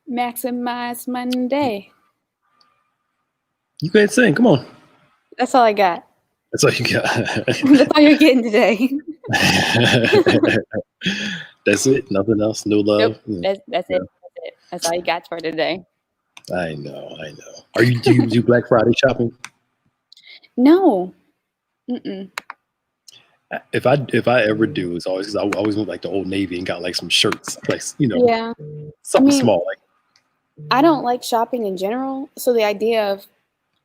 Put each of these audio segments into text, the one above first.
Maximize Monday. You can't sing. Come on. That's all I got. That's all you got. That's all you're getting today. That's it. Nothing else. No love. Nope. That's it. That's all you got for today. I know. Do you do Black Friday shopping? No. Mm-mm. If I ever do, it's always because I always went like the Old Navy and got like some shirts, like Yeah. something small. Like I don't like shopping in general, so the idea of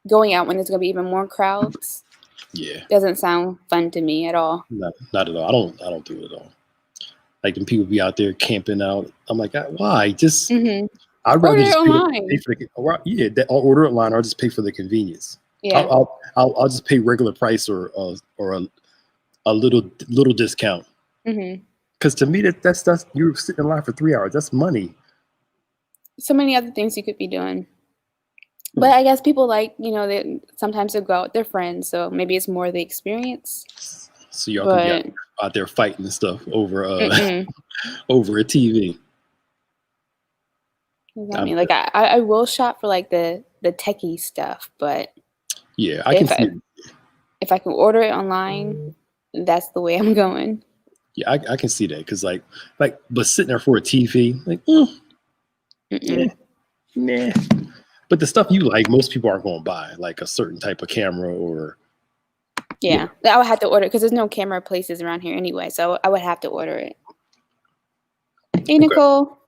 going out when there's gonna be even more crowds, doesn't sound fun to me at all. Not at all. I don't do it at all. Like when people be out there camping out, I'm like, why? Just I'd rather just pay for the I'll order it online or I'll just pay for the convenience. Yeah. I'll just pay regular price or a little discount. Because to me that's you're sitting in line for 3 hours. That's money. So many other things you could be doing. But I guess people like, sometimes they go out with their friends, so maybe it's more the experience. So y'all can be out there fighting and stuff over over a TV. I mean, like I will shop for like the techie stuff, but yeah, I can see it. If I can order it online, that's the way I'm going. Yeah, I can see that because like, but sitting there for a TV, like, nah. But the stuff you like, most people aren't going to buy, like a certain type of camera or. Yeah, I would have to order it because there's no camera places around here anyway, so I would have to order it. Hey, Nicole.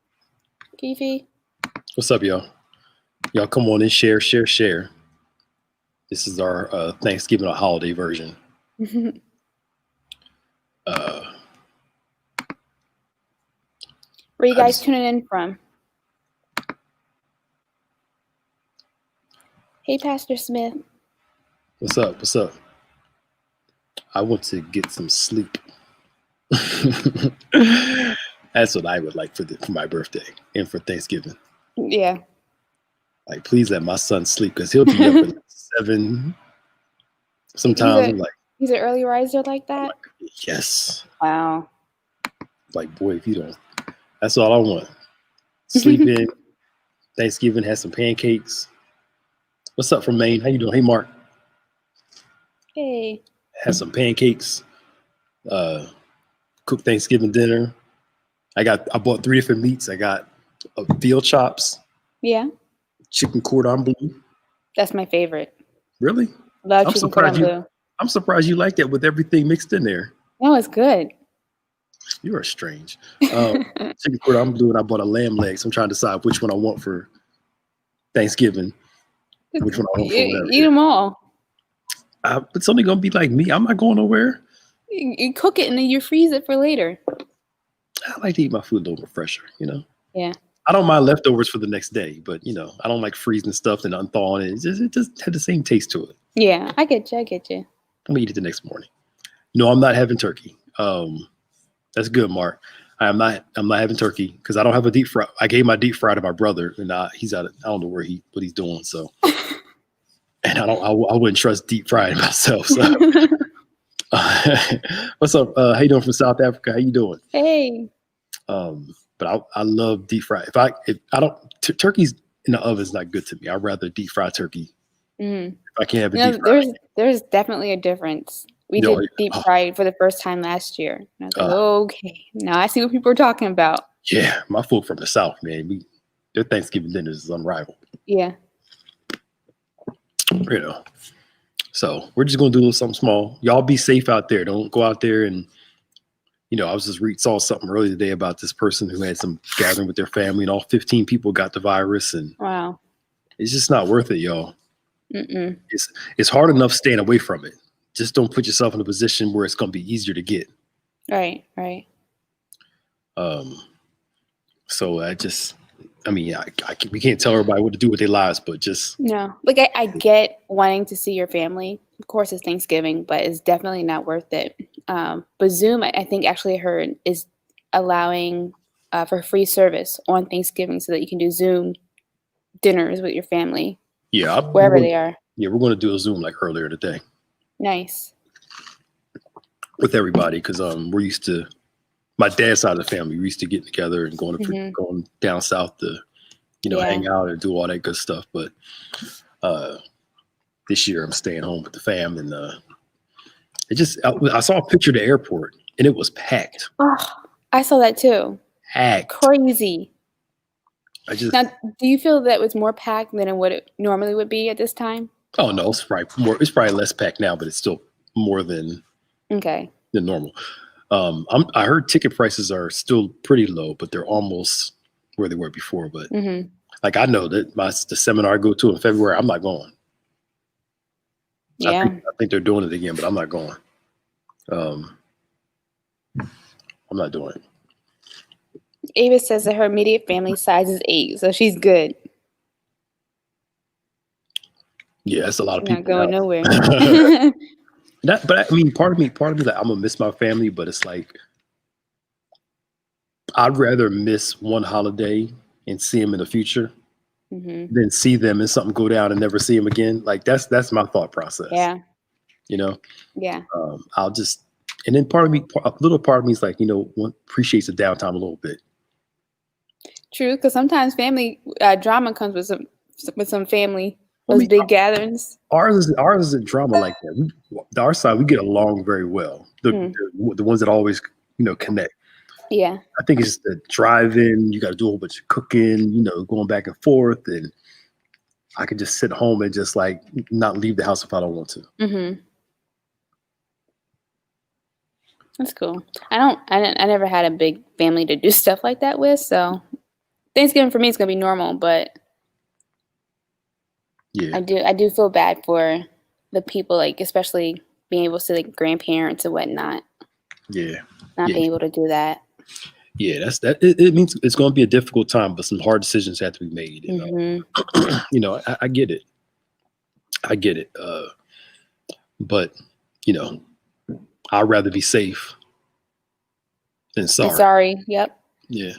Keefe. What's up, y'all? Y'all come on and share. This is our Thanksgiving or holiday version. Where are you guys tuning in from? Hey, Pastor Smith. What's up? I want to get some sleep. That's what I would like for my birthday and for Thanksgiving. Yeah. Like, please let my son sleep because he'll be up at 7. Sometimes he's an early riser like that? Yes. Wow. Like, boy, if you don't, that's all I want. Sleep in. Thanksgiving, have some pancakes. What's up from Maine? How you doing? Hey, Mark. Hey. Have some pancakes. Cook Thanksgiving dinner. I bought 3 different meats. I got veal chops. Yeah. Chicken cordon bleu. That's my favorite. Really? Love chicken cordon bleu. I'm surprised you like that with everything mixed in there. No, it's good. You are strange. Chicken cordon bleu, and I bought a lamb leg. So I'm trying to decide which one I want for Thanksgiving. Which one I want for whatever. Eat them all. It's only gonna be like me. I'm not going nowhere. You cook it and then you freeze it for later. I like to eat my food a little bit fresher, Yeah. I don't mind leftovers for the next day, but I don't like freezing stuff and unthawing it. It just had the same taste to it. Yeah, I get you. I'm gonna eat it the next morning. No, I'm not having turkey. That's good, Mark. I'm not having turkey because I don't have a deep fry. I gave my deep fry to my brother, and he's out. I don't know what he's doing. So, and I wouldn't trust deep frying myself. So, what's up? How you doing from South Africa? How you doing? Hey. But I love deep fry. If I don't turkey's in the oven is not good to me. I'd rather deep fry turkey. If I can't have a deep fry. There's definitely a difference. We did deep fried for the first time last year. And I was like, okay, now I see what people are talking about. Yeah, my folk from the South, man. Their Thanksgiving dinners is unrivaled. Yeah. So we're just gonna do something small. Y'all be safe out there. Don't go out there and I was just saw something earlier today about this person who had some gathering with their family and all 15 people got the virus, and wow, it's just not worth it, y'all. It's hard enough staying away from it. Just don't put yourself in a position where it's going to be easier to get. Right. So we can't tell everybody what to do with their lives, but just. No, like I get wanting to see your family. Of course, it's Thanksgiving, but it's definitely not worth it. But Zoom, I think actually heard is allowing for free service on Thanksgiving so that you can do Zoom dinners with your family. Yeah. Wherever they are. Yeah, we're going to do a Zoom like earlier today. Nice. With everybody, because we're used to, my dad's side of the family, we used to get together and going down south to Yeah. hang out and do all that good stuff. But this year I'm staying home with the fam, and I saw a picture of the airport and it was packed. Oh, I saw that too. Packed. Crazy. I just Now, do you feel that was more packed than what it normally would be at this time? Oh no, it's probably more. It's probably less packed now, but it's still more than Okay. normal. I heard ticket prices are still pretty low, but they're almost where they were before. But Mm-hmm. like I know that the seminar I go to in February, I'm not going. Yeah. I think they're doing it again, but I'm not going. I'm not doing it. Ava says that her immediate family size is 8, so she's good. Yeah, that's a lot of She's people. not going nowhere. But I mean, part of me, like I'm gonna miss my family, but it's like I'd rather miss one holiday and see them in the future Mm-hmm. than see them and something go down and never see them again. Like that's my thought process. Yeah. You know, Yeah. I'll just, and then a little part of me is like, appreciates the downtime a little bit. True, because sometimes family drama comes with some family. Those I mean, big gatherings. Ours isn't drama like that. Our side, we get along very well. The ones that always, connect. Yeah. I think it's just the driving. You got to do a whole bunch of cooking, going back and forth. And I could just sit home and just like not leave the house if I don't want to. Mm-hmm. That's cool. I never had a big family to do stuff like that with. So Thanksgiving for me is going to be normal, but Yeah. I do feel bad for the people, like, especially being able to see like grandparents and whatnot. Yeah. Not Yeah. being able to do that. Yeah, that's that. It means it's going to be a difficult time, but some hard decisions have to be made. Mm-hmm. I get it. I get it. But I'd rather be safe than sorry. Sorry. Yep. Yeah.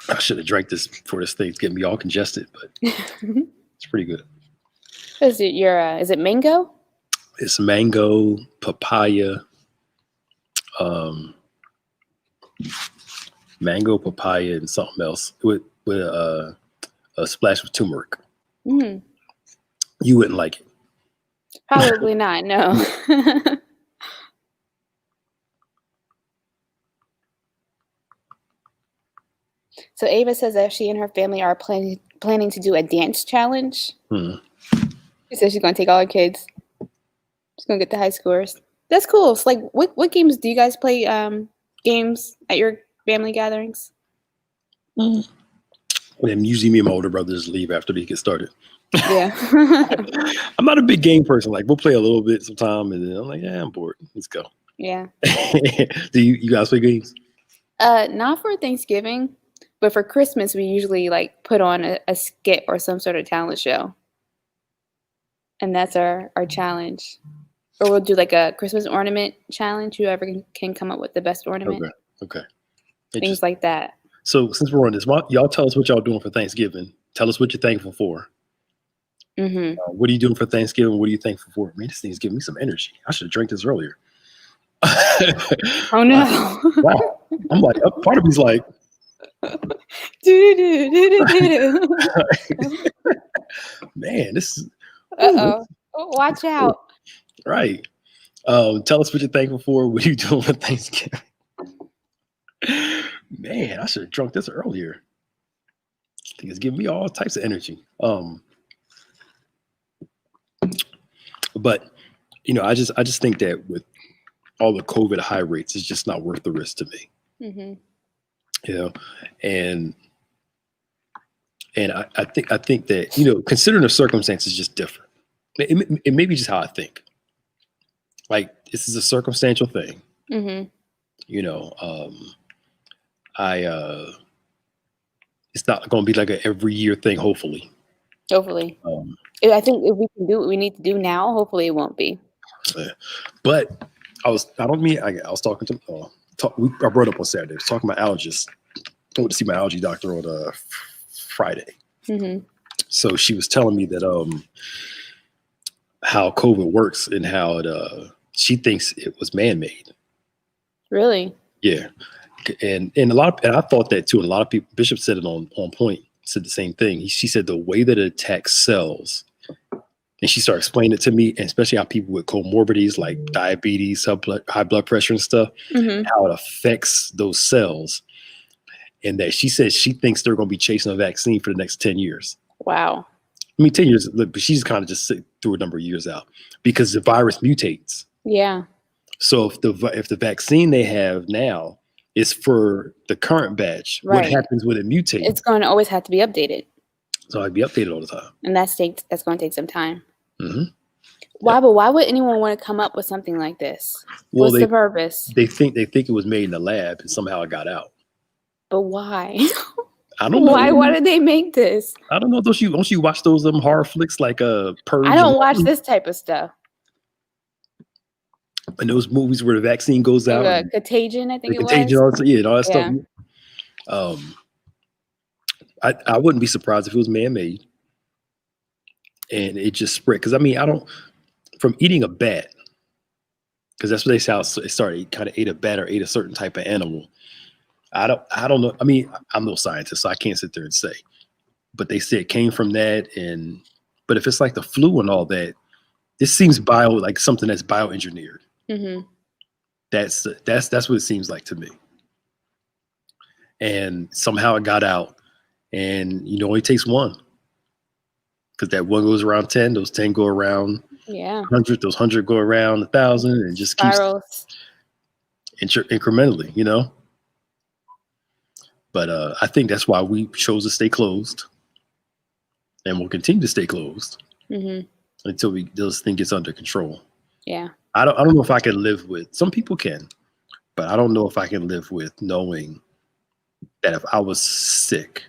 I should have drank this before this thing's getting me all congested, but it's pretty good. Is it is it mango? It's mango, papaya, and something else with a splash of turmeric. Mm. You wouldn't like it. Probably not. No. So Ava says that she and her family are planning to do a dance challenge. She says she's going to take all her kids. She's going to get the high scores. That's cool. It's like, what games do you guys play? Games at your family gatherings? And usually me and my older brothers leave after they get started. Yeah. I'm not a big game person. Like we'll play a little bit sometime, and then I'm like, yeah, I'm bored. Let's go. Yeah. Do you guys play games? Not for Thanksgiving, but for Christmas we usually like put on a skit or some sort of talent show, and that's our challenge. Or we'll do like a Christmas ornament challenge. Whoever can come up with the best ornament. Okay. Things like that. So since we're on this, y'all tell us what y'all doing for Thanksgiving. Tell us what you're thankful for. Mm-hmm. What are you doing for Thanksgiving? What are you thankful for? Man, this thing's giving me some energy. I should have drank this earlier. Oh no! Wow. I'm like, part of me's like, man, this is. Uh-oh. Watch out. Right. Tell us what you're thankful for. What are you doing for Thanksgiving? Man, I should have drunk this earlier. This thing is giving me all types of energy. But I just think that with all the COVID high rates, it's just not worth the risk to me. Mm-hmm. And I think that considering the circumstances, is just different. It may be just how I think. Like this is a circumstantial thing. Mm-hmm. It's not going to be like an every year thing. Hopefully. I think if we can do what we need to do now, hopefully it won't be. But I was talking to I brought up on Saturday. I was talking about allergists. I went to see my allergy doctor on Friday. Mm-hmm. So she was telling me that how COVID works and how she thinks it was man-made. Really? Yeah. And a lot of, and I thought that too. And a lot of people, Bishop said it on point, said the same thing. She said the way that it attacks cells, and she started explaining it to me, and especially how people with comorbidities like diabetes, high blood pressure and stuff, Mm-hmm. how it affects those cells. And that she says she thinks they're going to be chasing a vaccine for the next 10 years. Wow. I mean, 10 years, but she's kind of just threw a number of years out because the virus mutates. Yeah. So if the vaccine they have now is for the current batch, Right. what happens when it mutates? It's going to always have to be updated. So I'd be updated all the time. And that's going to take some time. Mm-hmm. Why? But why would anyone want to come up with something like this? Well, What's the purpose? They think it was made in the lab and somehow it got out. But why? I don't know. Why did they make this? I don't know. Don't you watch those horror flicks like Purge? I don't watch this type of stuff. And those movies where the vaccine goes out. Contagion, I think it Contagion, was. All that stuff. I wouldn't be surprised if it was man-made and it just spread. Because I mean, from eating a bat, because that's what they say how it started. He kind of ate a bat or ate a certain type of animal. I don't know. I mean, I'm no scientist, so I can't sit there and say. But they say it came from that, but if it's like the flu and all that, this seems like something that's bioengineered. Mm-hmm. That's what it seems like to me. And somehow it got out, and it only takes one, because that one goes around 10, those 10 go around 100, those 100 go around 1,000, and just spirals incrementally, But I think that's why we chose to stay closed, and we'll continue to stay closed until this thing gets under control. Yeah. I don't know if I can live with. Some people can, but I don't know if I can live with knowing that if I was sick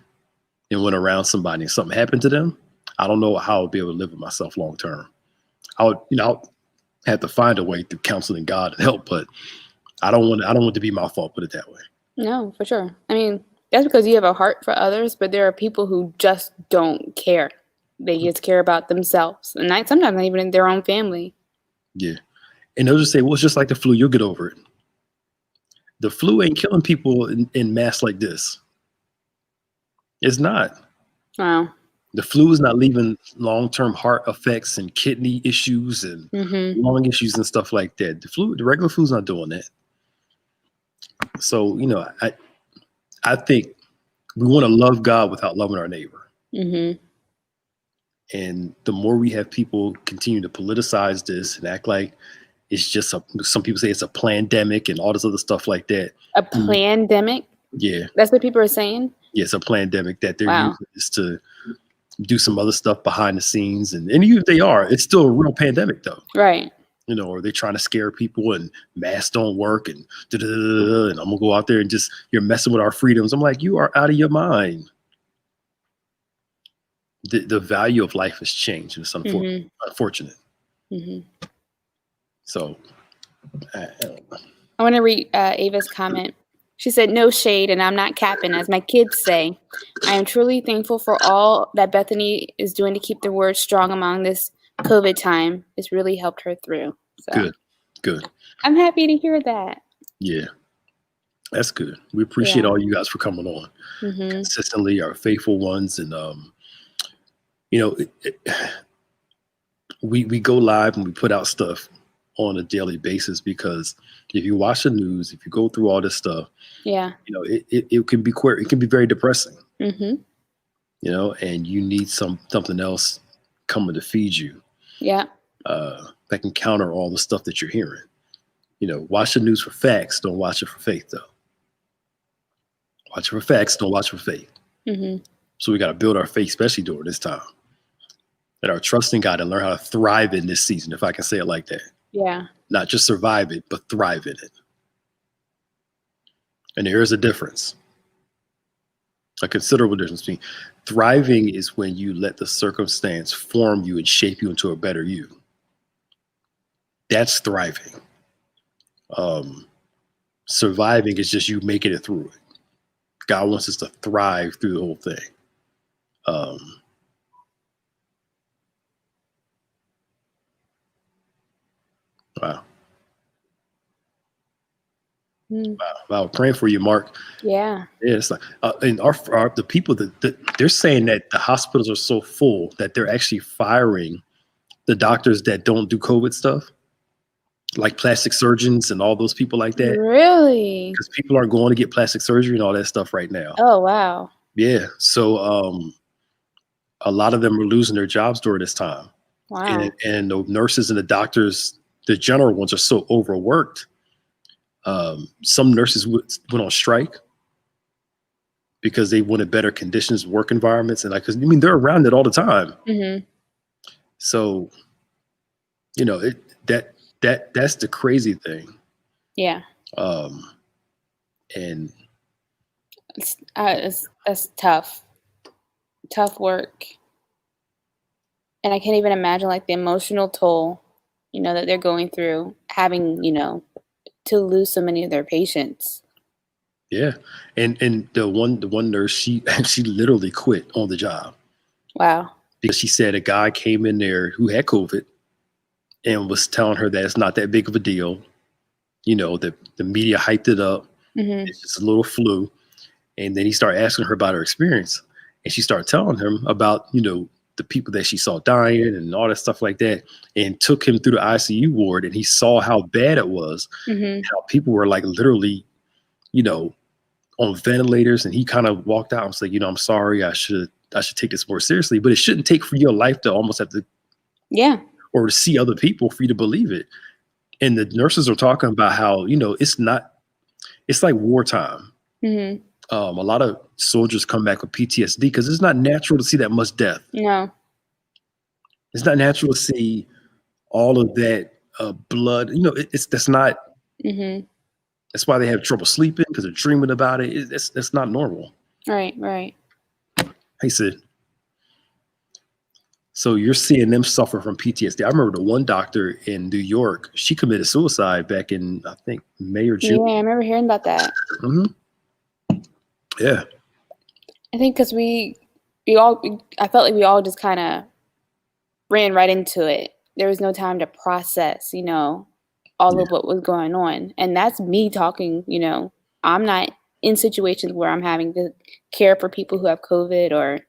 and went around somebody and something happened to them, I don't know how I'll be able to live with myself long term. I would, I'll have to find a way through counseling God and help, but I don't want it to be my fault. Put it that way. No, for sure. I mean, that's because you have a heart for others, but there are people who just don't care. They just care about themselves, and sometimes not even in their own family. Yeah. And they'll just say, well, it's just like the flu. You'll get over it. The flu ain't killing people in mass like this. It's not. Wow. The flu is not leaving long-term heart effects and kidney issues and lung issues and stuff like that. The regular flu's not doing that. So, I think we want to love God without loving our neighbor. Mm-hmm. And the more we have people continue to politicize this and act like it's just some people say it's a plandemic and all this other stuff like that. A plandemic? Yeah. That's what people are saying? Yeah, it's a plandemic that they're using is to do some other stuff behind the scenes. And even if they are, it's still a real pandemic though. Right. Or they're trying to scare people and masks don't work and and I'm gonna go out there and you're messing with our freedoms. I'm like, you are out of your mind. The value of life has changed, and it's unfortunate. Mm-hmm. So I want to read Ava's comment. She said, "No shade, and I'm not capping, as my kids say. I am truly thankful for all that Bethany is doing to keep the word strong among this COVID time. It's really helped her through." So, Good. I'm happy to hear that. Yeah, that's good. We appreciate all you guys for coming on consistently, our faithful ones, and we go live and we put out stuff on a daily basis, because if you watch the news, if you go through all this stuff, it can be it can be very depressing. And you need something else coming to feed you. Yeah. That can counter all the stuff that you're hearing. Watch the news for facts. Don't watch it for faith, though. Watch it for facts. Don't watch it for faith. So we got to build our faith, especially during this time. And our trust in God and learn how to thrive in this season, if I can say it like that. Yeah. Not just survive it, but thrive in it. And there is a difference. A considerable difference between thriving is when you let the circumstance form you and shape you into a better you. That's thriving. Surviving is just you making it through it. God wants us to thrive through the whole thing. Wow. Mm. Wow, praying for you, Mark. Yeah. Yeah, it's like, and the people that they're saying that the hospitals are so full that they're actually firing the doctors that don't do COVID stuff, like plastic surgeons and all those people like that, Really? because people aren't going to get plastic surgery and all that stuff right now. Oh, wow. Yeah, so a lot of them are losing their jobs during this time, Wow. and the nurses and the doctors, the general ones, are so overworked. Some nurses went on strike because they wanted better conditions, work environments, and because they're around it all the time. Hmm. So that's the crazy thing. Yeah. Um, and That's tough. Tough work. And I can't even imagine like the emotional toll, that they're going through having, to lose so many of their patients. yeah, and the one nurse, she literally quit on the job Wow. because she said a guy came in there who had COVID and was telling her that it's not that big of a deal. The media hyped it up. Hmm. It's just a little flu. And then he started asking her about her experience. And she started telling him about, the people that she saw dying and all that stuff like that, and took him through the ICU ward. And he saw how bad it was, Hmm. how people were like literally, on ventilators. And he kind of walked out and was like, I'm sorry, I should take this more seriously, but it shouldn't take for your life to almost have to, Yeah. or to see other people for you to believe it. And the nurses are talking about how, it's like wartime. Hmm. A lot of soldiers come back with PTSD because it's not natural to see that much death. No. It's not natural to see all of that blood. That's not. Hmm. That's why they have trouble sleeping, because they're dreaming about it. That's not normal. Right. Right. Hey, Sid. So you're seeing them suffer from PTSD. I remember the one doctor in New York. She committed suicide back in, I think, May or Yeah, June. I remember hearing about that. Hmm. Yeah. I think because I felt like we all just kind of ran right into it. There was no time to process, all of what was going on. And that's me talking, I'm not in situations where I'm having to care for people who have COVID or,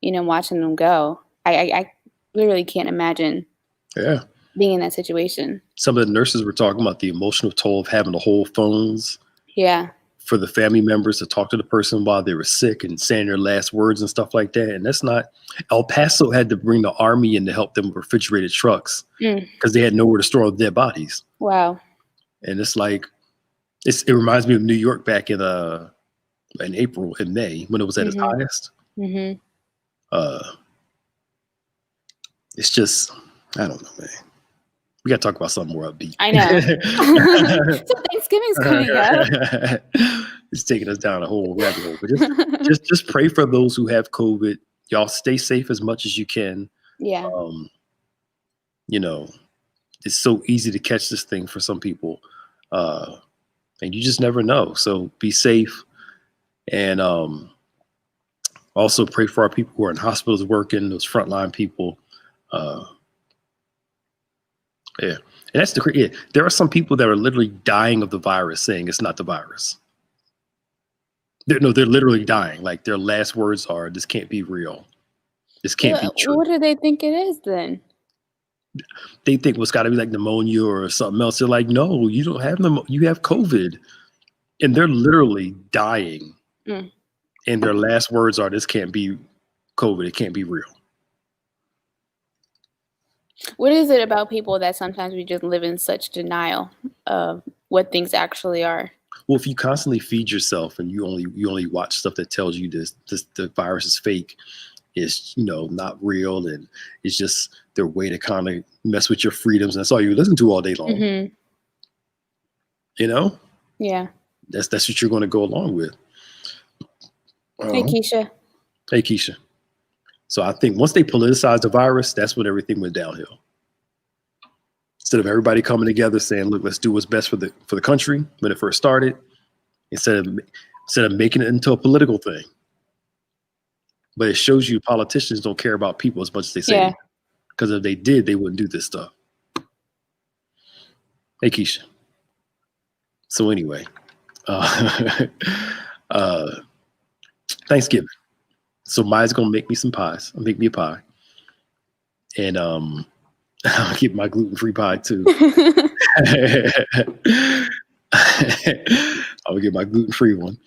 watching them go. I literally can't imagine Yeah. being in that situation. Some of the nurses were talking about the emotional toll of having to hold phones Yeah. for the family members to talk to the person while they were sick and saying their last words and stuff like that. And that's not. El Paso had to bring the army in to help them with refrigerated trucks because they had nowhere to store all the dead bodies. Wow. And it's like, it reminds me of New York back in April and May when it was at its highest. Hmm. It's just, I don't know, man. We got to talk about something more upbeat. I know. So Thanksgiving's coming up. It's taking us down a whole rabbit hole. But just pray for those who have COVID. Y'all stay safe as much as you can. Yeah. It's so easy to catch this thing for some people. And you just never know. So be safe. And also pray for our people who are in hospitals working, those frontline people. Yeah. And that's there are some people that are literally dying of the virus saying it's not the virus. They're literally dying. Like their last words are, "This can't be real. This can't be true." What do they think it is then? They think it's got to be like pneumonia or something else. They're like, no, you don't have pneumonia. You have COVID. And they're literally dying. And their last words are, "This can't be COVID. It can't be real." What is it about people that sometimes we just live in such denial of what things actually are? Well, if you constantly feed yourself and you only watch stuff that tells you the virus is fake, it's not real, and it's just their way to kind of mess with your freedoms, and that's all you listen to all day long. Mm-hmm. Yeah. That's what you're going to go along with. Hey, Keisha. Hey, Keisha. So I think once they politicized the virus, that's when everything went downhill. Instead of everybody coming together saying, "Look, let's do what's best for the country," when it first started, instead of making it into a political thing. But it shows you politicians don't care about people as much as they say. Yeah. Because if they did, they wouldn't do this stuff. Hey, Keisha. So anyway, Uh, uh, Thanksgiving. So Maya's gonna make me some pies. I'll make me a pie, and I'll keep my gluten-free pie too. I'll get my gluten-free one,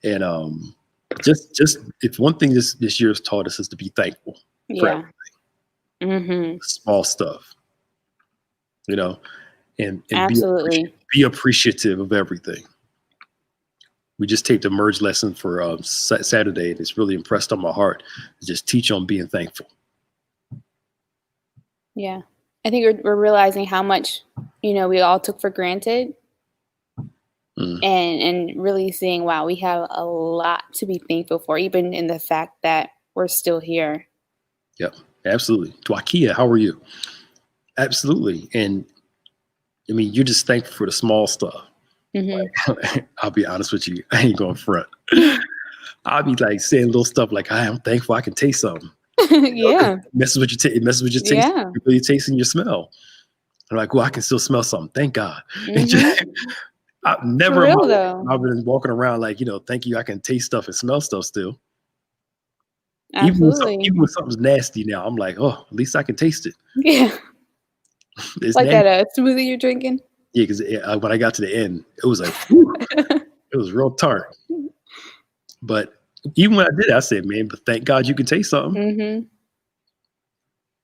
and just if one thing this year has taught us is to be thankful for Yeah. small stuff, you know, and Absolutely. be appreciative of everything. We just taped a merge lesson for Saturday, and it's really impressed on my heart to just teach on being thankful. Yeah. I think we're realizing how much, we all took for granted, Mm. and really seeing, wow, we have a lot to be thankful for, even in the fact that we're still here. Yep, absolutely. Dwakia, how are you? Absolutely. And I mean, you're just thankful for the small stuff. I'll be honest with you. I ain't going front. I'll be like saying little stuff like, I'm thankful I can taste something. Yeah. It messes with your taste. Yeah. You're tasting your smell. I'm like, well, I can still smell something. Thank God. I've never For real, though. I've been walking around like, thank you. I can taste stuff and smell stuff still. Absolutely. Even when something's nasty now, I'm like, oh, at least I can taste it. Yeah. It's like nasty. that smoothie you're drinking? Yeah, because when I got to the end, it was like, whew, it was real tart. But even when I did, I said, man, but thank God you can taste something.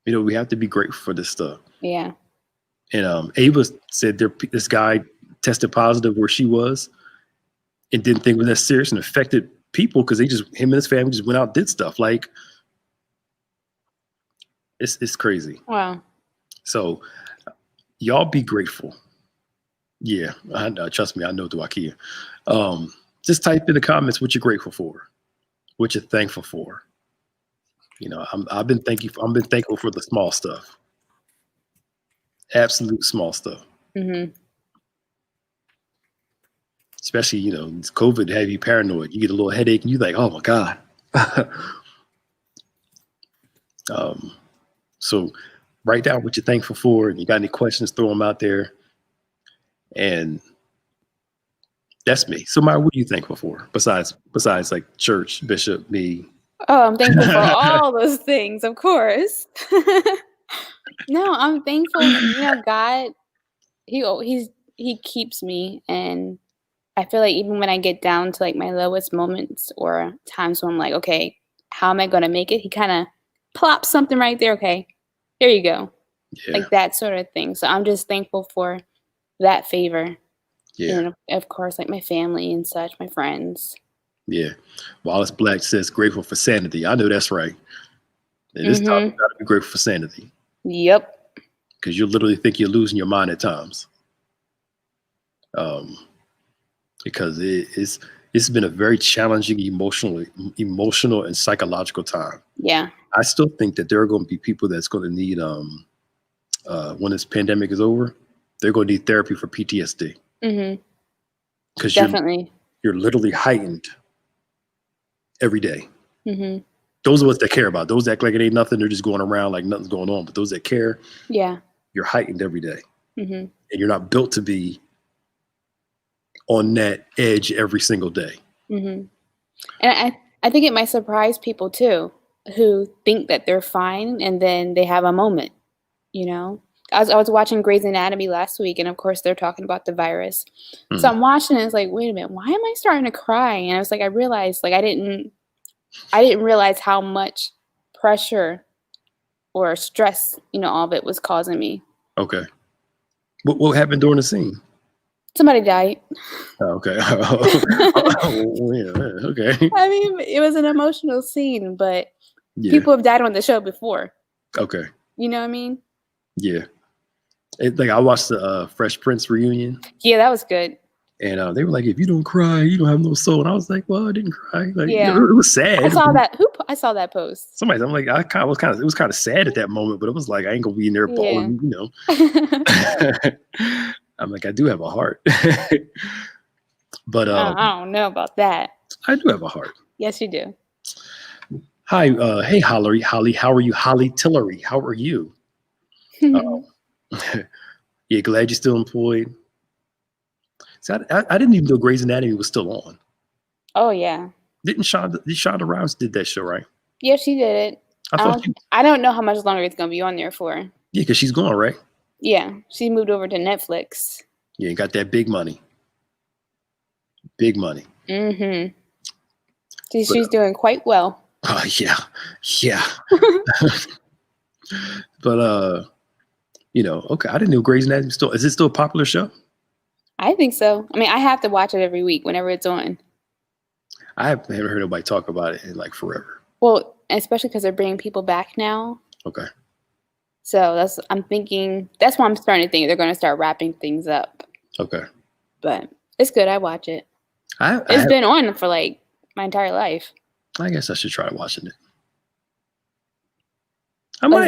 We have to be grateful for this stuff. Yeah. And Ava said this guy tested positive where she was and didn't think it was that serious and affected people because him and his family just went out and did stuff. Like, it's crazy. Wow. So y'all be grateful. Yeah, trust me, I know Dwakia. Just type in the comments what you're grateful for, what you're thankful for. I've been thankful for the small stuff. Absolute small stuff. Especially, COVID have you paranoid. You get a little headache and you're like, oh my God. So write down what you're thankful for, and you got any questions, throw them out there. And that's me. So Maya, what are you thankful for besides like church, bishop, me? Oh, I'm thankful for all those things, of course. No, I'm thankful. God, he keeps me, and I feel like even when I get down to like my lowest moments or times when I'm like, okay, how am I going to make it? He kind of plops something right there. Okay, here you go. Yeah. Like that sort of thing. So I'm just thankful for that favor. Yeah. And of course, like my family and such, my friends. Yeah. Wallace Black says grateful for sanity. I know that's right. And this time you gotta be grateful for sanity. Yep. Because you literally think you're losing your mind at times. Because it's been a very challenging emotional and psychological time. Yeah. I still think that there are going to be people that's going to need when this pandemic is over, they're going to need therapy for PTSD. Because you're literally heightened every day. Those of us that care about, those that act like it ain't nothing, they're just going around like nothing's going on. But those that care, you're heightened every day. And you're not built to be on that edge every single day. And I think it might surprise people too, who think that they're fine and then they have a moment. I was watching Grey's Anatomy last week, and of course they're talking about the virus. So I'm watching and it's like, wait a minute, why am I starting to cry? And I was like, I realized like I didn't realize how much pressure or stress, all of it was causing me. Okay. What happened during the scene? Somebody died. Okay. Okay. I mean, it was an emotional scene, but people have died on the show before. Okay. You know what I mean? Yeah. I watched the Fresh Prince reunion. Yeah, that was good. And they were like, if you don't cry, you don't have no soul. And I was like, well, I didn't cry. Like, yeah. It was sad. I saw that. I saw that post. I'm like, it was kind of sad at that moment, but it was like, I ain't gonna be in there bawling, I'm like, I do have a heart. But I don't know about that. I do have a heart. Yes, you do. Hi, hey Holly, how are you? Holly Tillery, how are you? Yeah, glad you're still employed. See, I didn't even know Grey's Anatomy was still on. Oh yeah. Didn't Shonda Rhimes did that show, right? Yeah, she did it. I don't know how much longer it's gonna be on there for. Yeah, because she's gone, right? Yeah, she moved over to Netflix. Yeah, you got that big money. Big money. Mm-hmm. She's doing quite well. Oh yeah. But okay. I didn't know Grey's Anatomy is it still a popular show? I think so. I mean, I have to watch it every week whenever it's on. I haven't heard nobody talk about it in like forever. Well, especially because they're bringing people back now. Okay. So that's why I'm starting to think they're going to start wrapping things up. Okay. But it's good. I watch it. It's been on for like my entire life. I guess I should try watching it. I might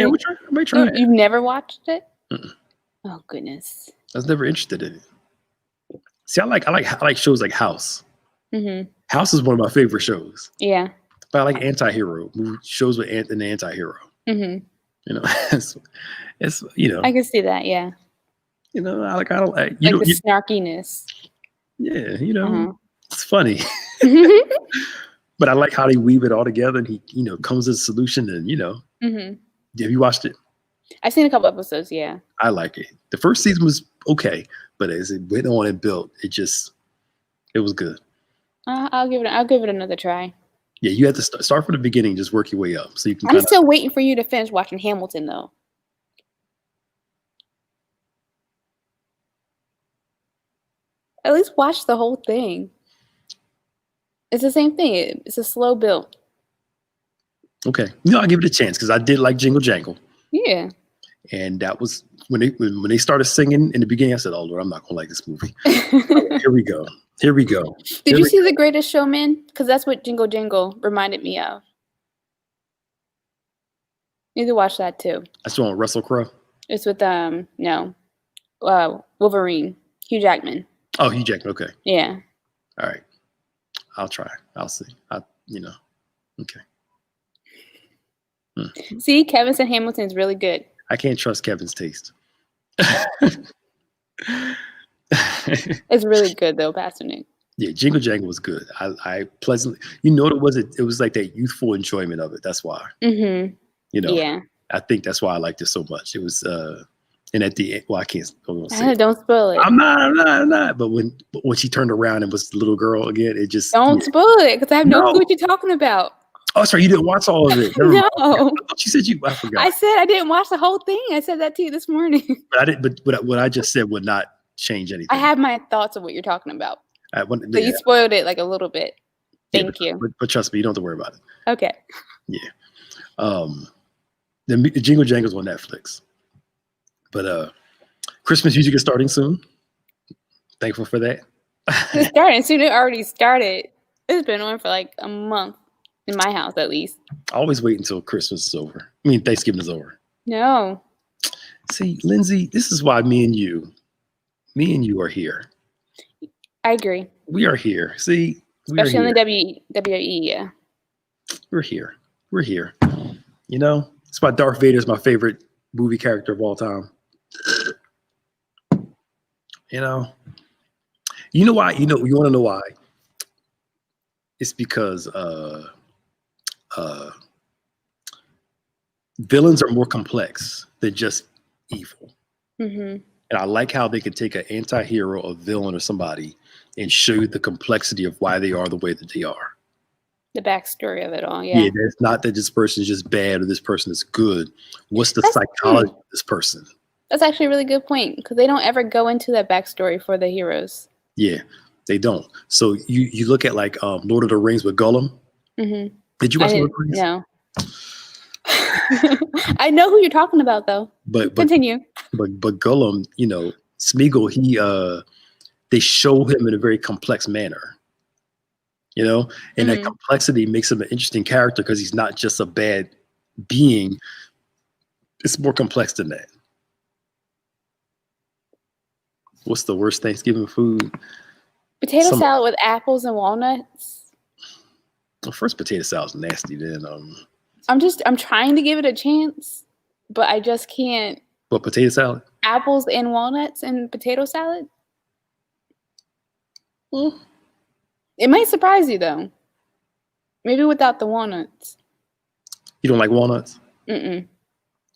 try it. You've never watched it? Mm-mm. Oh goodness. I was never interested in it. See, I like shows like House. Mm-hmm. House is one of my favorite shows. Yeah. But I like anti-hero shows with an anti-hero. Mm-hmm. It's I can see that. Yeah. I don't like the snarkiness. Yeah, it's funny. But I like how they weave it all together, and he comes to a solution, and Mm-hmm. Have you watched it? I've seen a couple episodes. Yeah. I like it. The first season was okay, but as it went on and built, it was good. I'll give it another try. Yeah, you have to start from the beginning, just work your way up, so you can. I'm still waiting for you to finish watching Hamilton, though. At least watch the whole thing. It's the same thing. It's a slow build. Okay, I'll give it a chance because I did like Jingle Jangle. Yeah. And that was when they started singing in the beginning. I said, "Oh Lord, I'm not gonna like this movie." Here we go. Did you see The Greatest Showman? Because that's what Jingle Jangle reminded me of. You need to watch that too. That's the one with Russell Crowe. It's with Wolverine, Hugh Jackman. Oh, Hugh Jackman. Okay. Yeah. All right. I'll try. I'll see. Okay. See, Kevin said Hamilton is really good. I can't trust Kevin's taste. It's really good though, Pastor Nick. Yeah, Jingle Jangle was good. I pleasantly, what it was? It was like that youthful enjoyment of it. That's why. Mm-hmm. Yeah. I think that's why I liked it so much. It was, and at the end, well, I can't. Don't spoil it. I'm not. But when she turned around and was the little girl again, it just don't spoil it because I have no clue what you're talking about. Oh, sorry, you didn't watch all of it. No. She said I forgot. I said I didn't watch the whole thing. I said that to you this morning. But I didn't. But what I just said would not change anything. I have my thoughts of what you're talking about. You spoiled it like a little bit. Thank you. But trust me, you don't have to worry about it. Okay. Yeah. The Jingle Jangle's on Netflix. But Christmas music is starting soon. Thankful for that. It's starting soon. It already started. It's been on for like a month. In my house, at least. I always wait until Christmas is over. I mean, Thanksgiving is over. No. See, Lindsay, this is why me and you are here. I agree. We are here. See, especially on the WWE. Yeah. We're here. It's why Darth Vader is my favorite movie character of all time. You know why? You want to know why? It's because villains are more complex than just evil. Mm-hmm. And I like how they can take an anti-hero, a villain, or somebody and show you the complexity of why they are the way that they are. The backstory of it all, yeah. Yeah, it's not that this person is just bad or this person is good. What's the psychology of this person? That's actually a really good point because they don't ever go into that backstory for the heroes. Yeah, they don't. So you look at like Lord of the Rings with Gollum. Mm-hmm. Did you watch Lord of the Rings? No. I know who you're talking about though. But continue. But Gollum, Smeagol, they show him in a very complex manner. And that complexity makes him an interesting character because he's not just a bad being. It's more complex than that. What's the worst Thanksgiving food? Potato salad with apples and walnuts. Well, first potato salad's nasty. Then I'm trying to give it a chance, but I just can't. What, potato salad? Apples and walnuts and potato salad. It might surprise you though. Maybe without the walnuts. You don't like walnuts? Mm-mm.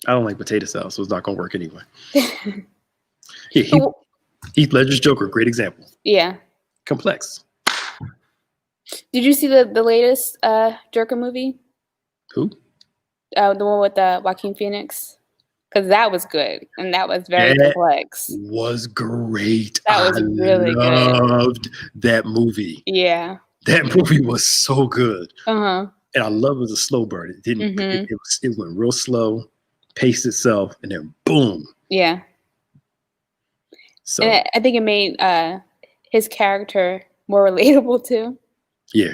I don't like potato salad, so it's not gonna work anyway. But Heath Ledger's Joker, great example. yeah. Complex. Did you see the latest Joker movie? Who? The one with Joaquin Phoenix? Because that was good and that was very complex. Was great. That was really good. I loved that movie. Yeah. That movie was so good. Uh-huh. And I love it was a slow burn. It didn't. Mhm. It went real slow, paced itself, and then boom. Yeah. So And I think it made his character more relatable too. yeah,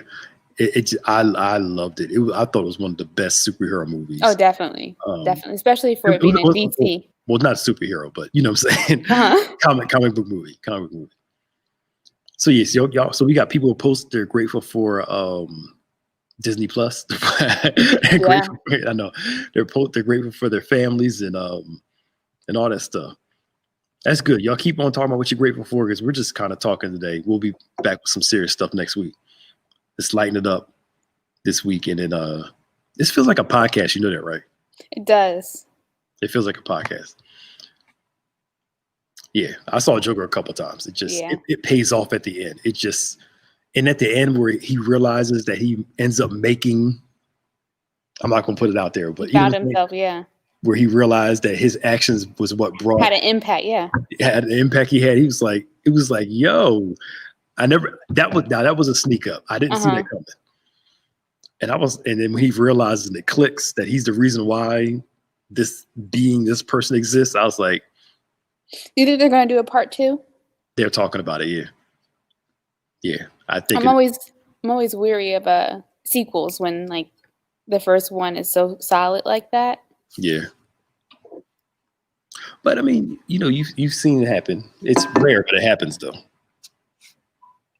I loved it. I thought it was one of the best superhero movies. Oh, definitely, definitely, especially for it being in DC. Well, not superhero, but you know what I'm saying. Uh-huh. comic book movie. So yes, y'all. So we got people who post they're grateful for Disney Plus. Grateful, I know they're grateful for their families and all that stuff. That's good. Y'all keep on talking about what you're grateful for because we're just kind of talking today. We'll be back with some serious stuff next week. Let's lighten it up this week. And then this feels like a podcast. You know that, right? It does. It feels like a podcast. Yeah. I saw Joker a couple times. It just, it pays off at the end. And at the end where he realizes that he ends up making, I'm not going to put it out there, but he found himself, where he realized that his actions was what had an impact. Yeah. Had the impact he had. It was like, yo, that was a sneak up. I didn't see that coming. And then when he realizes and it clicks that he's the reason why this person exists, I was like, you think they're going to do a part 2? They're talking about it. Yeah. Yeah. I think I'm always weary of sequels when like the first one is so solid like that. Yeah. But I mean, you know, you've seen it happen. It's rare, but it happens though.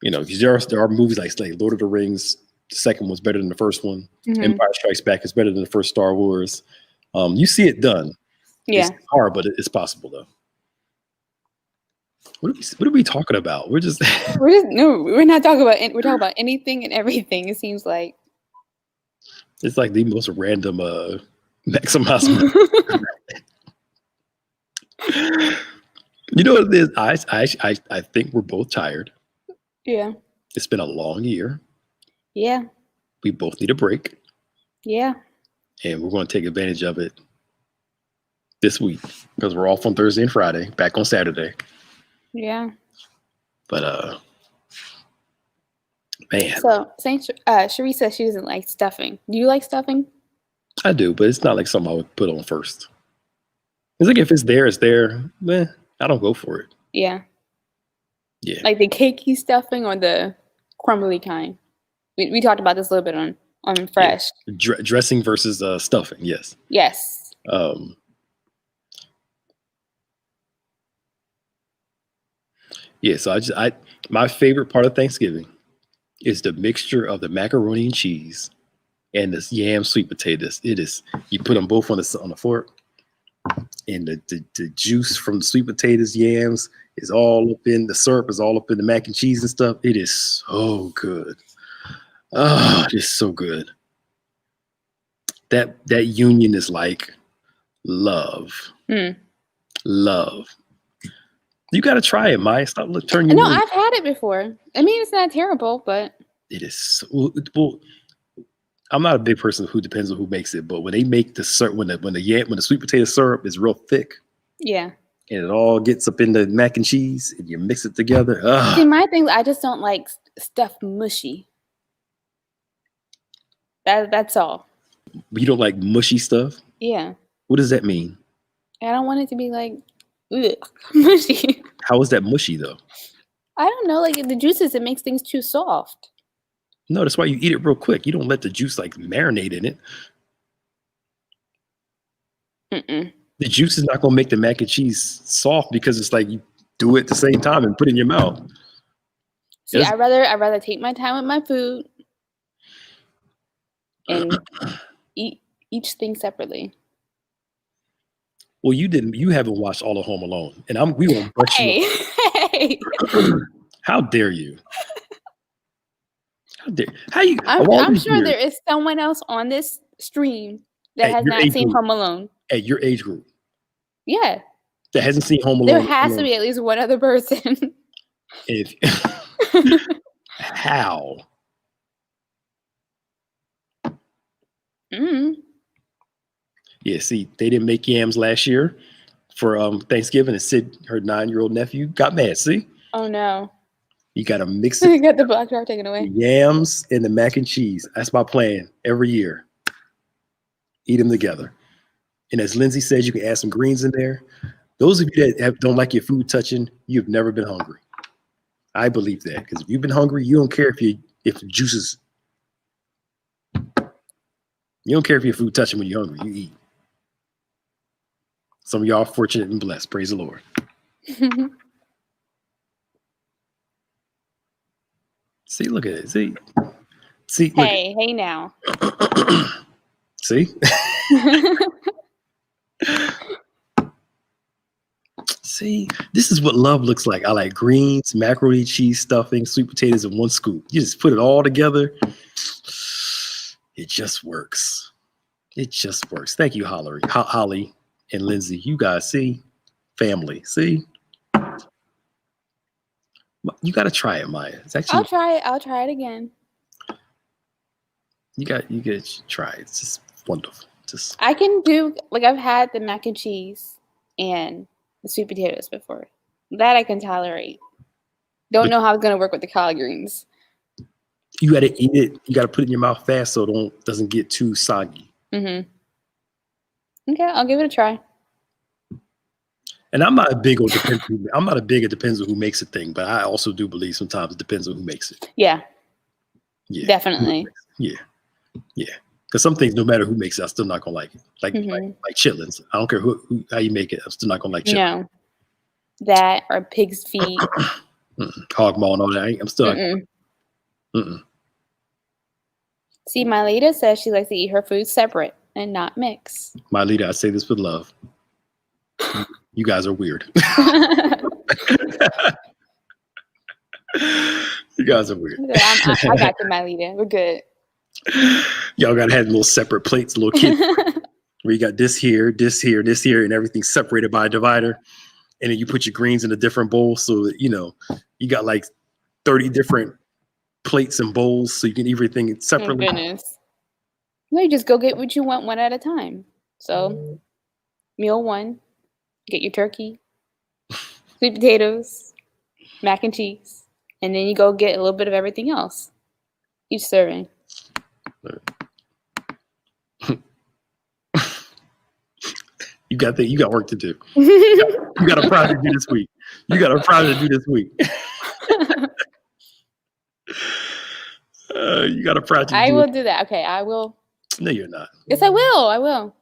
You know, because there are movies like Lord of the Rings. The second one's better than the first one. Mm-hmm. Empire Strikes Back is better than the first Star Wars. You see it done. Yeah. It's hard, but it's possible though. What are we talking about? We're not talking about we're talking about anything and everything. It seems like it's like the most random Maximize. You know what it is? I think we're both tired. Yeah. It's been a long year. Yeah. We both need a break. Yeah. And we're going to take advantage of it this week because we're off on Thursday and Friday, back on Saturday. Yeah. But man. So Cherie says she doesn't like stuffing. Do you like stuffing? I do, but it's not like something I would put on first. It's like if it's there, it's there. I don't go for it. Yeah. Yeah. Like the cakey stuffing or the crumbly kind. We talked about this a little bit on Fresh. Yeah. Dressing versus stuffing. Yes. Yes. Yeah. So my favorite part of Thanksgiving is the mixture of the macaroni and cheese and the yam sweet potatoes. It is, you put them both on the fork, and the juice from the sweet potatoes, yams is all up in the syrup, is all up in the mac and cheese and stuff. It is so good. Oh, it is so good. That union is like love. Love. You got to try it, Maya. Stop turning your I've had it before. I mean, it's not terrible, but it is so, well, I'm not a big person who depends on who makes it, but when they make the syrup, when the sweet potato syrup is real thick, yeah, and it all gets up in the mac and cheese, and you mix it together. See, my thing, I just don't like stuff mushy. That's all. You don't like mushy stuff? Yeah. What does that mean? I don't want it to be like mushy. How is that mushy though? I don't know. Like the juices, it makes things too soft. No, that's why you eat it real quick. You don't let the juice like marinate in it. Mm-mm. The juice is not going to make the mac and cheese soft because it's like you do it at the same time and put it in your mouth. See, I'd rather take my time with my food and eat each thing separately. Well, you haven't watched all of Home Alone, and we won't butt you. Hey. How dare you? How you? Of all I'm these sure years, there is someone else on this stream that at has your not age seen group, Home Alone. at your age group, Yeah, that hasn't seen Home there Alone. has to be at least one other person. If how? Mm. Yeah, see, they didn't make yams last year for Thanksgiving, and Sid, her 9-year-old nephew, got mad. See, Oh no. you got to mix it, You got the black jar taken the away. yams and the mac and cheese. That's my plan every year. Eat them together. And as Lindsay says, you can add some greens in there. Those of you that don't like your food touching, you've never been hungry. I believe that, because if you've been hungry, you don't care if juices. You don't care if your food touching when you're hungry. You eat. Some of y'all are fortunate and blessed. Praise the Lord. See, look at it. See, look. Hey now. See, see, this is what love looks like. I like greens, macaroni, cheese, stuffing, sweet potatoes in one scoop. You just put it all together. It just works. It just works. Thank you, Holly and Lindsay. You guys see, family. See, you got to try it, Maya. It's actually I'll try it again. you got to try it. It's just wonderful. Just I can do, like, I've had the mac and cheese and the sweet potatoes before. That I can tolerate. Don't know how it's gonna work with the collard greens. you got to eat it. You got to put it in your mouth fast so it doesn't get too soggy. Mm-hmm. Okay, I'll give it a try. And I'm not a big on depends. I'm not a big it depends on who makes it thing, but I also do believe sometimes it depends on who makes it. Yeah, Yeah, definitely. yeah. Because some things, no matter who makes it, I'm still not gonna like it. Like chitlins. I don't care how you make it. I'm still not gonna like chitlins. No, that or pig's feet. Hog maw and all that. I'm still. See, my leader says she likes to eat her food separate and not mix. My leader, I say this with love. You guys are weird. You guys are weird. I got you, my leader. We're good. Y'all gotta have little separate plates, little kids, where you got this here, this here, this here, and everything's separated by a divider. And then you put your greens in a different bowl so that you got like 30 different plates and bowls so you can eat everything separately. Oh, goodness. No, you just go get what you want one at a time. So, meal one, get your turkey, sweet potatoes, mac and cheese, and then you go get a little bit of everything else. Each serving. You got work to do. You got a project to do this week. You got a project to do this week. You got a project. I will do that. Okay, I will. No, you're not. Yes, I will. I will.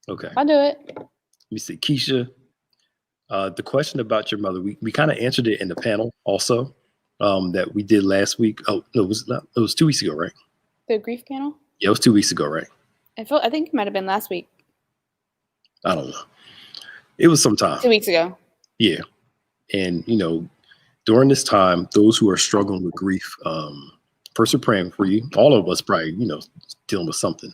Okay. I'll do it. Let me see. Keisha, the question about your mother, we kind of answered it in the panel also that we did last week. Oh, no, it was 2 weeks ago, right? The grief panel? Yeah, it was 2 weeks ago, right? I think it might have been last week. I don't know. It was sometime. 2 weeks ago. Yeah. And, during this time, those who are struggling with grief, first we're praying for you. All of us probably, dealing with something.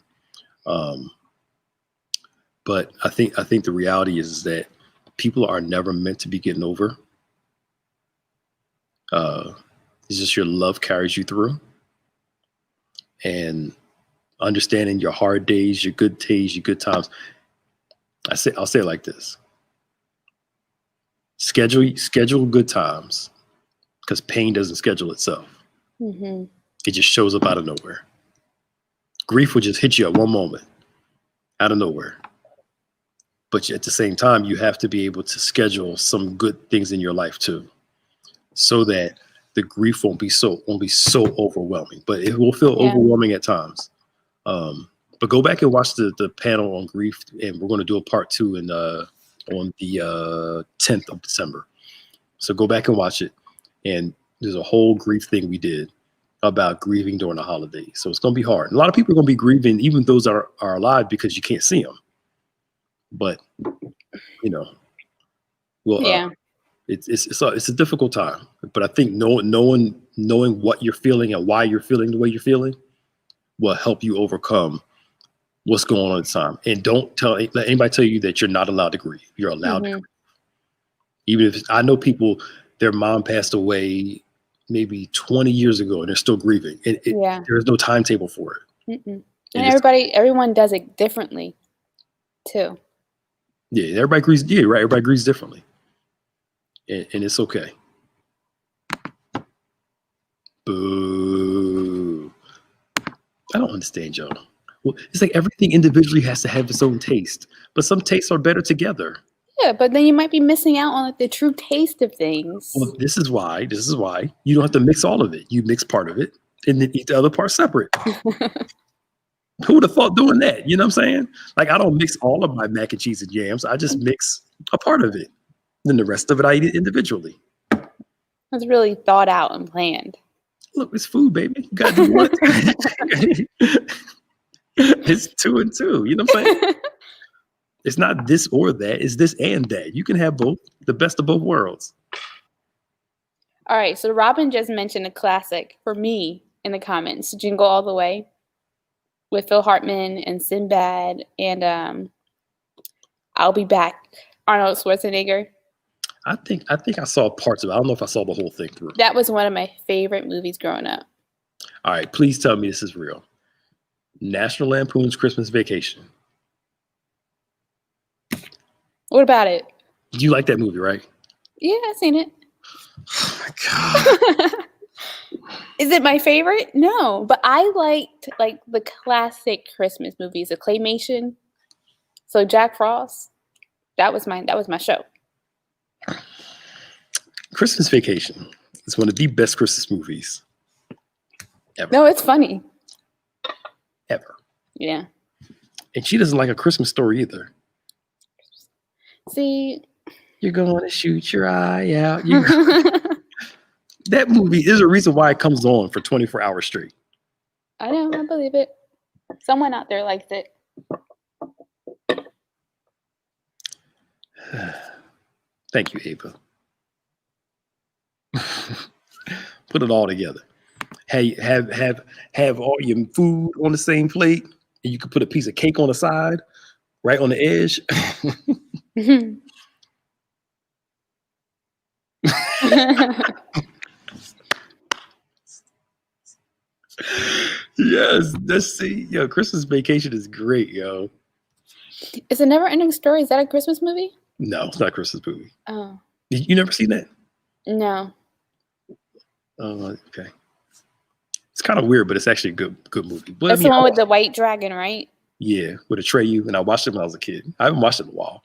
But I think the reality is that people are never meant to be getting over. It's just your love carries you through. And understanding your hard days, your good days, your good times. I'll say it like this. Schedule good times, because pain doesn't schedule itself. Mm-hmm. It just shows up out of nowhere. Grief will just hit you at one moment, out of nowhere. But at the same time, you have to be able to schedule some good things in your life too, so that the grief won't be so overwhelming. But it will feel overwhelming at times. But go back and watch the panel on grief, and we're going to do a part 2 on the 10th of December. So go back and watch it. And there's a whole grief thing we did about grieving during the holidays. So it's going to be hard. A lot of people are going to be grieving, even those that are alive, because you can't see them. But it's a difficult time. But I think knowing knowing what you're feeling and why you're feeling the way you're feeling will help you overcome what's going on at the time. And don't let anybody tell you that you're not allowed to grieve. You're allowed to grieve. Even if I know people, their mom passed away maybe 20 years ago and they're still grieving. There's no timetable for it. And everyone does it differently too. Yeah, everybody grieves. Yeah, right. Everybody grieves differently. And it's okay. Boo. I don't understand, y'all. Well, it's like everything individually has to have its own taste, but some tastes are better together. Yeah, but then you might be missing out on like, the true taste of things. Well, this is why you don't have to mix all of it. You mix part of it and then eat the other part separate. Who would have thought doing that? You know what I'm saying? Like, I don't mix all of my mac and cheese and jams. I just mix a part of it. Then the rest of it, I eat it individually. It's really thought out and planned. Look, it's food, baby. You got to do what? It's 2 and 2. You know what I'm saying? It's not this or that. It's this and that. You can have both. The best of both worlds. All right. So Robin just mentioned a classic for me in the comments, Jingle All the Way, with Phil Hartman and Sinbad and I'll Be Back, Arnold Schwarzenegger. I think I saw parts of it. I don't know if I saw the whole thing through. That was one of my favorite movies growing up. All right, please tell me this is real. National Lampoon's Christmas Vacation. What about it? You like that movie, right? Yeah, I've seen it. Oh my God. Is it my favorite? No, but I liked like the classic Christmas movies, the claymation. So Jack Frost, that was my show. Christmas Vacation is one of the best Christmas movies ever. No, it's funny. Ever. Yeah. And she doesn't like A Christmas Story either. See, you're going to shoot your eye out. That movie is a reason why it comes on for 24 hours straight. I know, I believe it. Someone out there likes it. Thank you, Ava. Put it all together. Have all your food on the same plate, and you can put a piece of cake on the side, right on the edge. Yes, Christmas Vacation is great, yo. It's a Never-Ending Story. Is that a Christmas movie? No, it's not a Christmas movie. Oh. You never seen that? No. Oh, okay. It's kind of weird, but it's actually a good movie. But That's the one with the white dragon, right? Yeah, with Atreyu, and I watched it when I was a kid. I haven't watched it in a while,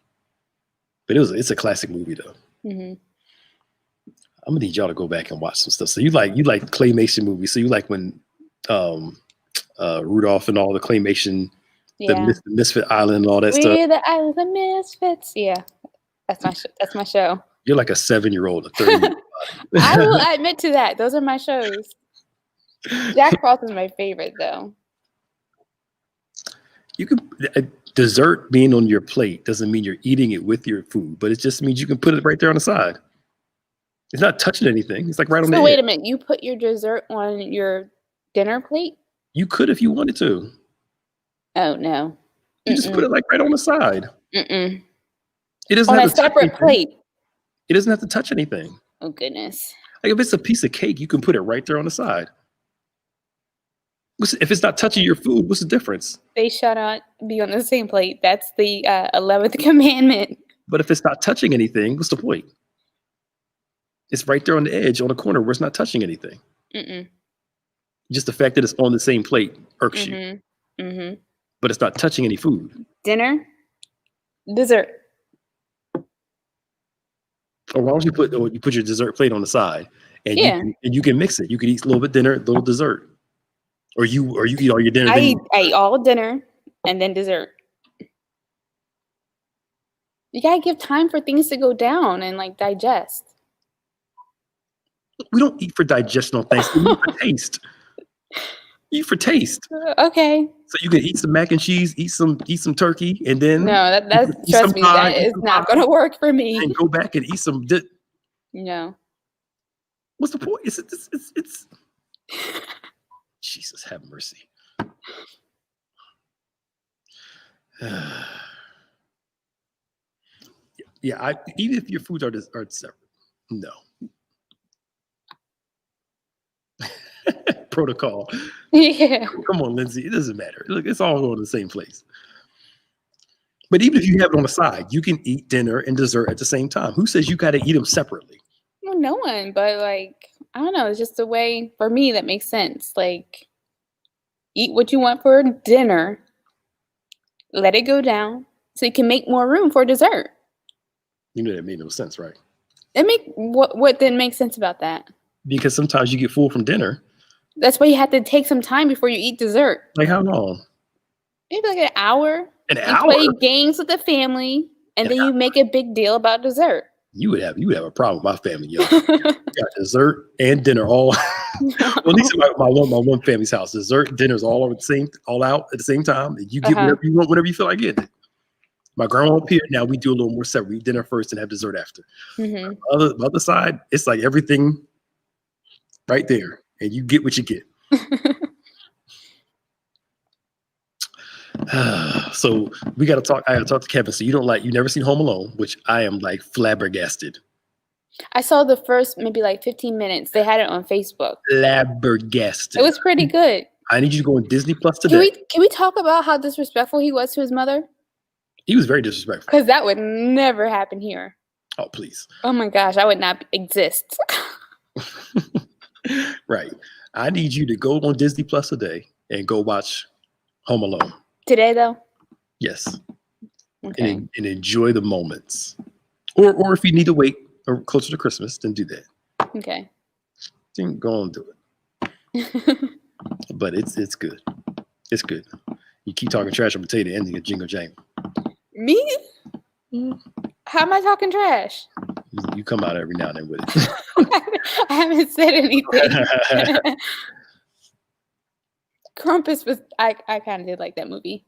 but it's a classic movie though. Mm-hmm. I'm gonna need y'all to go back and watch some stuff. So you like claymation movies. So you like when Rudolph and all the claymation, the Misfit Island and all that stuff. We're the Island of Misfits. Yeah, that's my show. You're like a 7-year-old, a 30-year-old. I will admit to that. Those are my shows. Jack Frost is my favorite though. You can dessert being on your plate doesn't mean you're eating it with your food, but it just means you can put it right there on the side. It's not touching anything. It's like right on the edge. Wait a minute. You put your dessert on your dinner plate? You could if you wanted to. Oh no. You just put it like right on the side. It doesn't on have a separate plate. It doesn't have to touch anything. Oh goodness. Like if it's a piece of cake, you can put it right there on the side. If it's not touching your food, what's the difference? They shall not be on the same plate. That's the 11th commandment. But if it's not touching anything, what's the point? It's right there on the edge, on the corner where it's not touching anything. Just the fact that it's on the same plate irks you. But it's not touching any food. Dinner, dessert. Or why don't you put your dessert plate on the side and you can mix it. You can eat a little bit dinner, a little dessert. Or you eat all your dinner. I eat all dinner and then dessert. You gotta give time for things to go down and like digest. We don't eat for digestion on Thanksgiving. We eat for taste. Eat for taste. Okay. So you can eat some mac and cheese, eat some turkey, and then no, trust me, that is not gonna work for me. And go back and eat some. No. What's the point? It's Jesus, have mercy. Yeah, even if your foods are separate, no. Protocol. Yeah. Come on, Lindsay. It doesn't matter. Look, it's all going to the same place. But even if you have it on the side, you can eat dinner and dessert at the same time. Who says you got to eat them separately? Well, no one, but like, I don't know. It's just a way for me that makes sense. Like, eat what you want for dinner, let it go down so you can make more room for dessert. You know that made no sense, right? What didn't make sense about that? Because sometimes you get full from dinner. That's why you have to take some time before you eat dessert. Like how long? Maybe like an hour. An You hour? play games with the family, and then you make a big deal about dessert. You would have a problem with my family, yo. You got dessert and dinner all. Well, at least my one family's house, dessert, dinner's all at the same time. And you get whatever you want, whenever you feel like getting it. My grandma up here, now we do a little more separate. We eat dinner first and have dessert after. Mm-hmm. The other side, it's like everything right there, and you get what you get. So we got to talk. I got to talk to Kevin. So you never seen Home Alone, which I am like flabbergasted. I saw the first maybe like 15 minutes. They had it on Facebook. Flabbergasted. It was pretty good. I need you to go on Disney Plus today. Can we talk about how disrespectful he was to his mother? He was very disrespectful. Because that would never happen here. Oh, please. Oh my gosh, I would not exist. Right. I need you to go on Disney Plus today and go watch Home Alone. Today, though? Yes. Okay. And enjoy the moments. Or if you need to wait or closer to Christmas, then do that. Okay. Then go and do it. But it's good. It's good. You keep talking trash, I'm gonna tell you the ending of Jingle Jangle. Me? How am I talking trash? You come out every now and then with it. I haven't said anything. Krampus was I kind of did like that movie.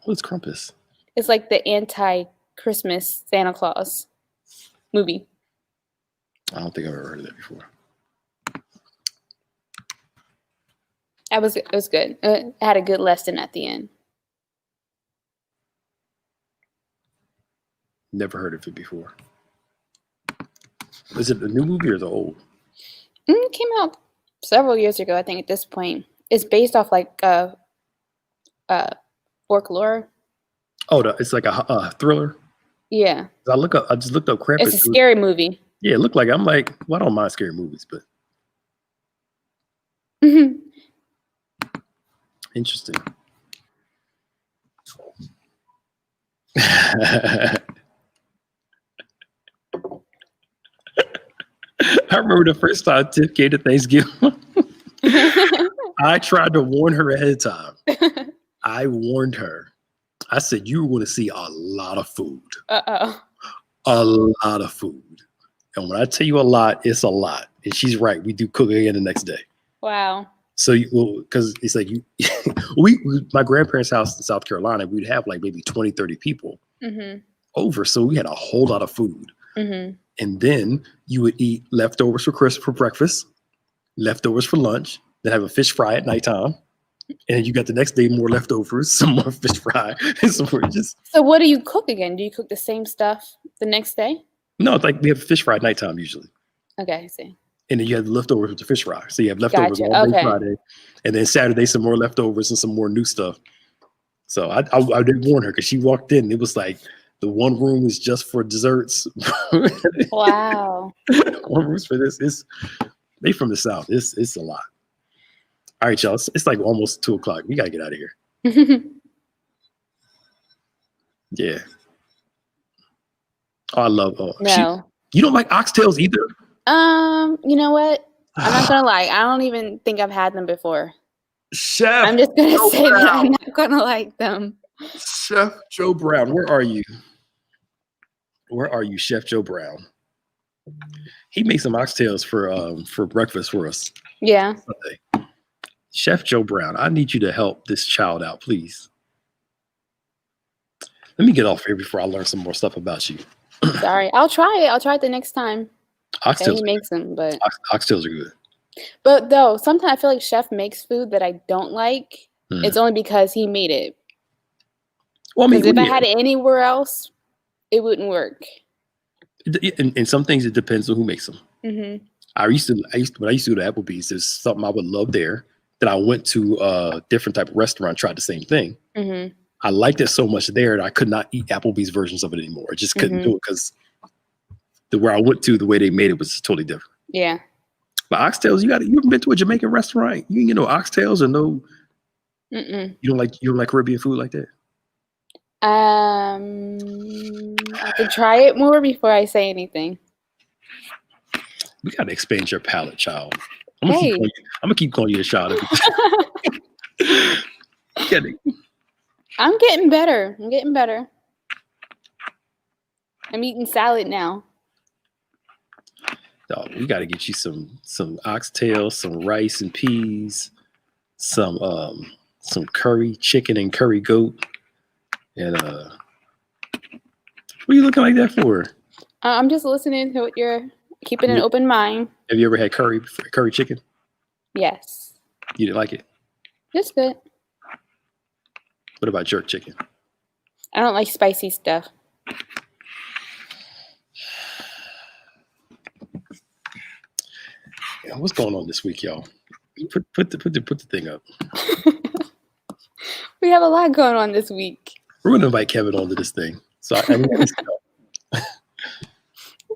What's Krampus? It's like the anti-Christmas Santa Claus movie. I don't think I've ever heard of that before. It was good. It had a good lesson at the end. Never heard of it before. Is it a new movie or is it old? It came out several years ago, I think. At this point, it's based off like folklore. Oh, it's like a thriller. Yeah. I just looked up Krampus. It's a scary movie. Yeah, it looked like I'm like, well, I don't mind scary movies, but interesting. I remember the first time Tiff came to Thanksgiving. I tried to warn her ahead of time. I warned her. I said, you were going to see a lot of food. Uh-oh. A lot of food. And when I tell you a lot, it's a lot. And she's right. We do cook again the next day. Wow. So, because it's like my grandparents' house in South Carolina, we'd have like maybe 20, 30 people over. So we had a whole lot of food. Mm-hmm. And then you would eat leftovers for breakfast, leftovers for lunch, then have a fish fry at nighttime. And you got the next day more leftovers, some more fish fry, and some more just. So what do you cook again? Do you cook the same stuff the next day? No, it's like we have fish fry at nighttime usually. Okay, I see. And then you have the leftovers with the fish fry. So you have leftovers all day Friday. And then Saturday, some more leftovers and some more new stuff. So I did warn her because she walked in and it was like the one room is just for desserts. Wow. One room's for this. They from the South. It's a lot. All right, y'all. It's like almost 2:00. We got to get out of here. Yeah. Oh, I love. Oh, no. You don't like oxtails either? You know what? I'm not gonna lie. I don't even think I've had them before. Chef. I'm just gonna say that I'm not gonna like them. Chef Joe Brown, where are you? Where are you, Chef Joe Brown? He made some oxtails for breakfast for us. Yeah. Sunday. Chef Joe Brown, I need you to help this child out, please. Let me get off here before I learn some more stuff about you. Sorry. I'll try it. I'll try it the next time. that he Oxtails, makes them, but oxtails are good. though sometimes I feel like chef makes food that I don't like. Mm. It's only because he made it. Well, I mean, Because if I yeah, had it anywhere else, it wouldn't work. in some things it depends on who makes them. Mm-hmm. When I used to go to Applebee's, there's something I would love there that I went to a different type of restaurant, tried the same thing. Mm-hmm. I liked it so much there that I could not eat Applebee's versions of it anymore. I just couldn't do it because where I went to, the way they made it was totally different. Yeah. But oxtails, you haven't been to a Jamaican restaurant? You can get no oxtails or no. Mm-mm. You don't like Caribbean food like that? I could try it more before I say anything. We got to expand your palate, child. I'm Hey. gonna keep calling you a child. I'm getting better. I'm eating salad now. Dog, we got to get you some oxtails, some rice and peas, some curry chicken and curry goat. And what are you looking like that for? I'm just listening to what you're keeping an open mind. Have you ever had curry chicken? Yes. You didn't like it? It's good. What about jerk chicken? I don't like spicy stuff. Yeah, what's going on this week, y'all? Put the thing up. We have a lot going on this week. We're gonna invite Kevin onto this thing. So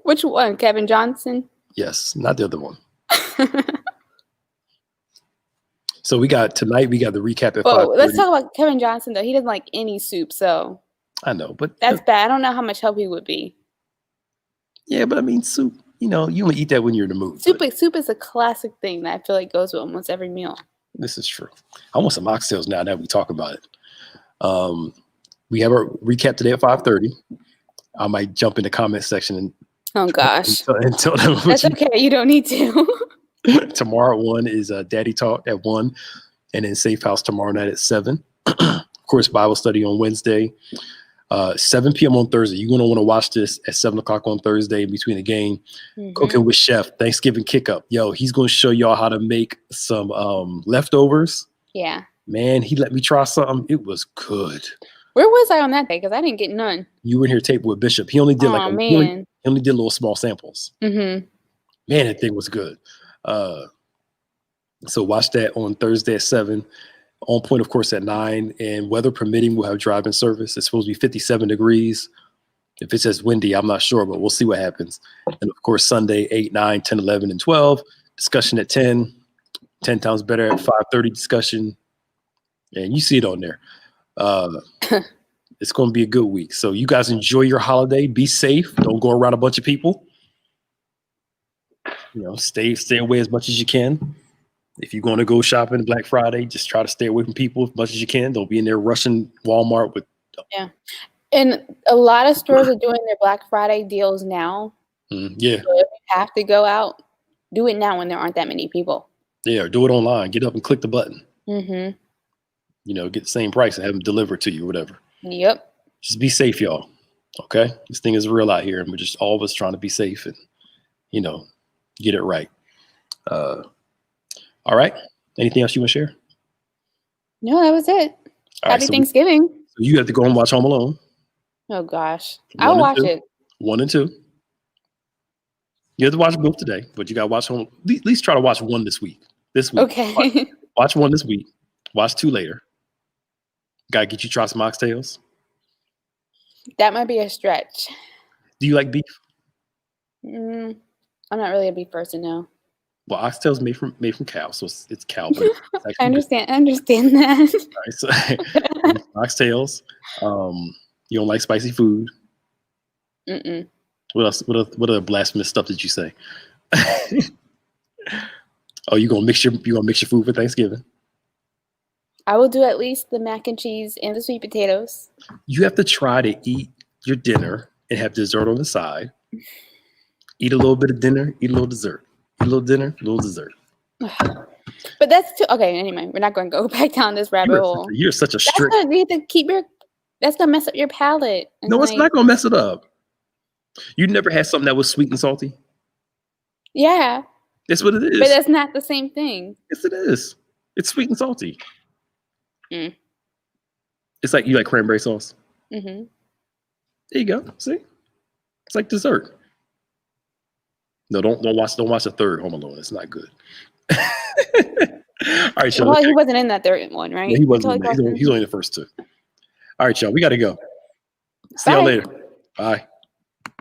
Which one? Kevin Johnson? Yes, not the other one. So we got the recap at 5:30. Let's talk about Kevin Johnson though. He doesn't like any soup, so I know, but that's bad. I don't know how much help he would be. Yeah, but I mean soup, you only eat that when you're in the mood. Soup is a classic thing that I feel like goes with almost every meal. This is true. I want some oxtails now that we talk about it. We have a recap today at 5:30. I might jump in the comment section and and tell them that's okay. You don't need to. Tomorrow at 1 is Daddy Talk at 1, and then Safe House tomorrow night at 7. Of course, Bible study on Wednesday, 7 p.m. on Thursday. You're gonna want to watch this at 7 o'clock on Thursday in between the game. Cooking with Chef, Thanksgiving Kick-Up. Yo, he's gonna show y'all how to make some leftovers. Yeah. Man, he let me try something. It was good. Where was I on that day? Because I didn't get none. You were in here taping with Bishop. He only did he only did little small samples. Mm-hmm. Man, that thing was good. So watch that on Thursday at 7. On Point, of course, at 9. And weather permitting, we'll have drive-in service. It's supposed to be 57 degrees. If it says windy, I'm not sure, but we'll see what happens. And of course, Sunday, 8, 9, 10, 11, and 12. Discussion at 10. 10 times better at 5:30 discussion. And you see it on there. It's going to be a good week. So you guys enjoy your holiday. Be safe. Don't go around a bunch of people. Stay away as much as you can. If you're going to go shopping Black Friday, just try to stay away from people as much as you can. Don't be in there rushing Walmart with. Yeah. And a lot of stores are doing their Black Friday deals now. Yeah. So if you have to go out, do it now when there aren't that many people. Yeah, or do it online. Get up and click the button. Mm-hmm. Get the same price and have them delivered to you, whatever. Yep. Just be safe, y'all. Okay? This thing is real out here, and we're just all of us trying to be safe and, get it right. All right. Anything else you want to share? No, that was it. Happy Thanksgiving. So you have to go and watch Home Alone. Oh, gosh. I'll watch it. 1 and 2. You have to watch both today, but you got to watch Home. At least try to watch 1 this week. Okay. Watch 1 this week. Watch 2 later. Got to get you try some oxtails. That might be a stretch. Do you like beef? I'm not really a beef person, no. Well, oxtails made from cow, so it's cow. But it's I understand that. Right, so oxtails. You don't like spicy food. Mm-mm. What else? What other blasphemous stuff did you say? Oh, you gonna mix your food for Thanksgiving? I will do at least the mac and cheese and the sweet potatoes. You have to try to eat your dinner and have dessert on the side. Eat a little bit of dinner, eat a little dessert. Eat a little dinner, a little dessert. But that's too okay. Anyway, we're not going to go back down this rabbit hole. You're such a strict. That's gonna mess up your palate. No, it's not gonna mess it up. You never had something that was sweet and salty? Yeah, That's what it is. but that's not the same thing. Yes, it is. It's sweet and salty. Mm. It's like you like cranberry sauce. Mm-hmm. There you go. See, it's like dessert. No, don't watch the third Home Alone. It's not good. All right, y'all. Well, he wasn't in that third one, right? Yeah, he wasn't. Macaulay He's Culkin? only in the first two. All right, y'all. We got to go. See y'all Bye. later. Bye.